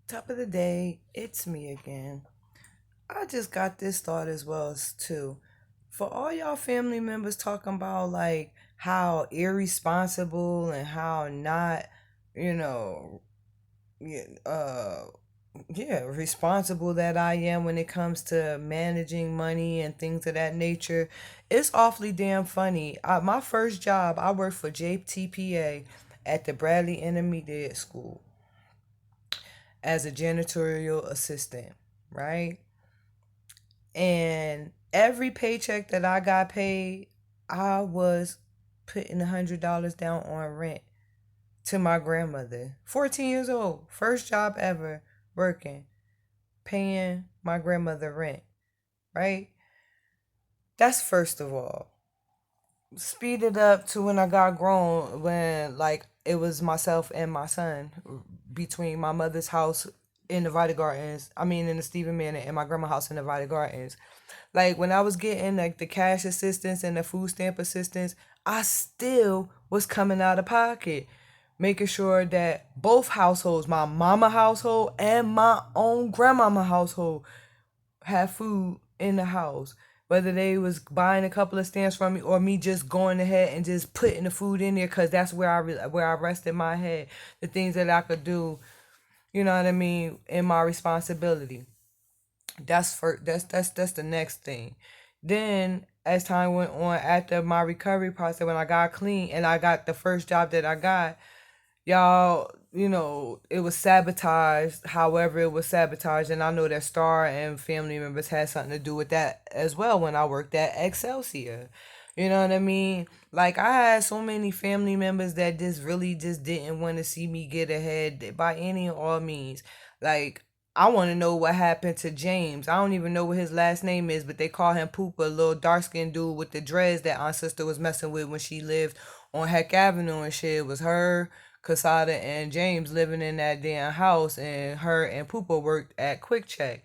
Top of the day, it's me again. I just got this thought as well too. For all y'all family members talking about like how irresponsible and how not, you know, yeah, responsible that I am when it comes to managing money and things of that nature. It's awfully damn funny. My first job, I worked for JTPA at the Bradley Intermediate School as a janitorial assistant, right? And every paycheck that I got paid, I was putting $100 down on rent to my grandmother. 14 years old, first job ever working, paying my grandmother rent, right? That's first of all. Speed it up to when I got grown, when like it was myself and my son between my mother's house in the Vita Gardens, I mean in the Stephen Manor, and my grandma's house in the Vita Gardens. Like when I was getting like the cash assistance and the food stamp assistance, I still was coming out of pocket, making sure that both households, my mama household and my own grandmama household, have food in the house. Whether they was buying a couple of stamps from me or me just going ahead and just putting the food in there because that's where where I rested my head, the things that I could do, you know what I mean, in my responsibility. That's the next thing. Then as time went on, after my recovery process, when I got clean and I got the first job that I got, y'all, it was sabotaged. However, it was sabotaged, and I know that Star and family members had something to do with that as well when I worked at Excelsior. You know what I mean? Like I had so many family members that just really just didn't want to see me get ahead by any and all means. Like I want to know what happened to James. I don't even know what his last name is, but they call him Poopa, a little dark skinned dude with the dreads that Aunt Sister was messing with when she lived on Heck Avenue and shit. It was her, Casada, and James living in that damn house, and her and Poopa worked at Quick Check.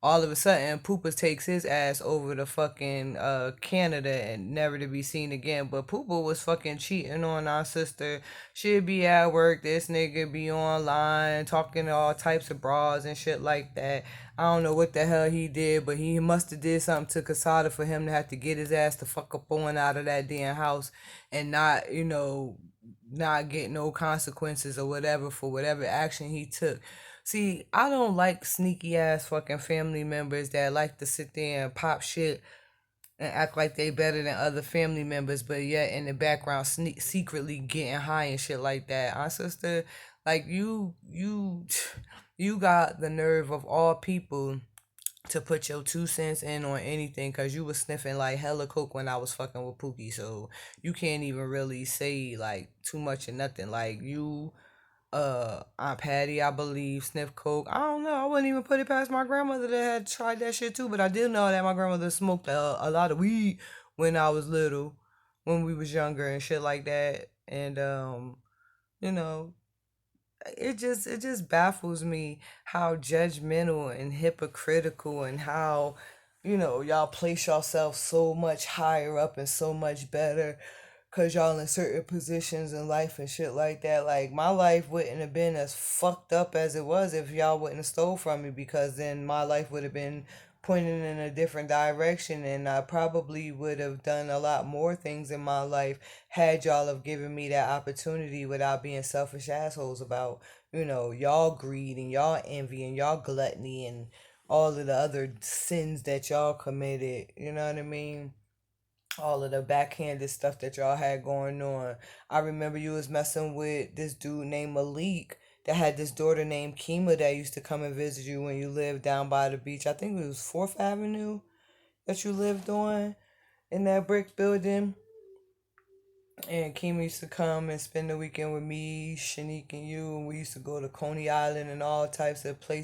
All of a sudden, Poopa takes his ass over to fucking Canada and never to be seen again. But Poopa was fucking cheating on our sister. She'd be at work, this nigga be online talking to all types of bras and shit like that. I don't know what the hell he did, but he must have did something to Casada for him to have to get his ass the fuck up on out of that damn house and not, not get no consequences or whatever for whatever action he took. See, I don't like sneaky ass fucking family members that like to sit there and pop shit and act like they better than other family members, but yet in the background secretly getting high and shit like that. Our sister, like you got the nerve of all people to put your 2 cents in on anything because you was sniffing like hella coke when I was fucking with Pookie, so you can't even really say like too much or nothing. Like you, Aunt Patty, I believe, sniff coke. I don't know. I wouldn't even put it past my grandmother that had tried that shit too. But I did know that my grandmother smoked a lot of weed when I was little, when we was younger and shit like that. And you know, it just baffles me how judgmental and hypocritical and how y'all place yourself so much higher up and so much better because y'all in certain positions in life and shit like that. Like my life wouldn't have been as fucked up as it was if y'all wouldn't have stole from me, because then my life would have been pointing in a different direction, and I probably would have done a lot more things in my life had y'all have given me that opportunity without being selfish assholes about, y'all greed and y'all envy and y'all gluttony and all of the other sins that y'all committed. You know what I mean? All of the backhanded stuff that y'all had going on. I remember you was messing with this dude named Malik that had this daughter named Kima that used to come and visit you when you lived down by the beach. I think it was 4th Avenue that you lived on in that brick building. And Kima used to come and spend the weekend with me, Shanique, and you. And we used to go to Coney Island and all types of places